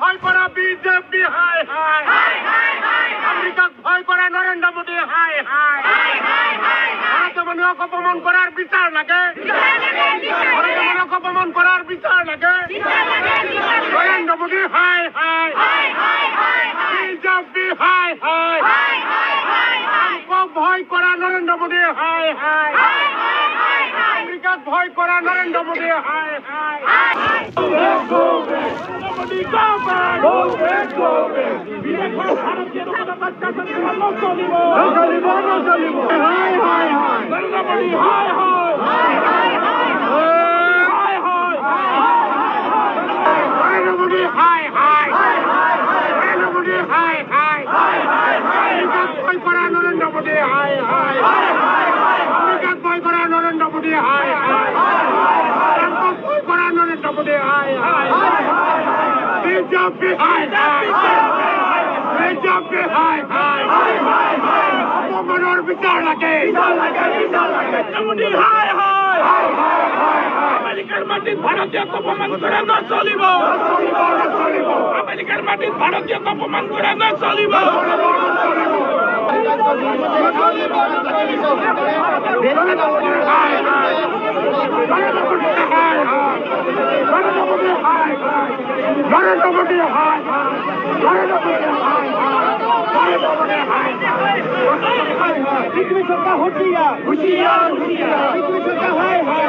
ভয় করা বিজেপি হায় হায় আমেরিকাকে ভয় করা নরেন্দ্র মোদী হায় হায় ভারতে মানুষ অপমান করার বিচার লাগে ভারতে মানুষ অপমান করার বিচার লাগে নরেন্দ্র মোদী হায় হায় বিজেপি হায় হায় ভয় করা নরেন্দ্র মোদী হায় হায় আমেরিকাকে ভয় করা নরেন্দ্র মোদী হায় হায় মোদী ভারতীয় চলিব হায় হায় নরেন্দ্র মোদী হায় হায় নরেন্দ্র মোদী হায় হায় নরেন্দ্র মোদী হায় হায় ভয় করা নরেন্দ্র মোদী হায় হায় আমেরিকাকে ভয় করা নরেন্দ্র মোদী হায় হায় ভয় করা নরেন্দ্র মোদী হায় হায় বিজেপি হায় হায় বিজেপি হায় হায় অপমানের বিচার লাগে নরেন্দ্র মোদী হায় হায় আমেরিকার মাটিত ভারতীয় অপমান করে না চলিব আমেরিকার মাটিত ভারতীয় অপমান করে না চলিব নরেন্দ্র মোদী হায় পৃথিবী সরকার হুঁশিয়ার পৃথিবী সরকার হায় হায়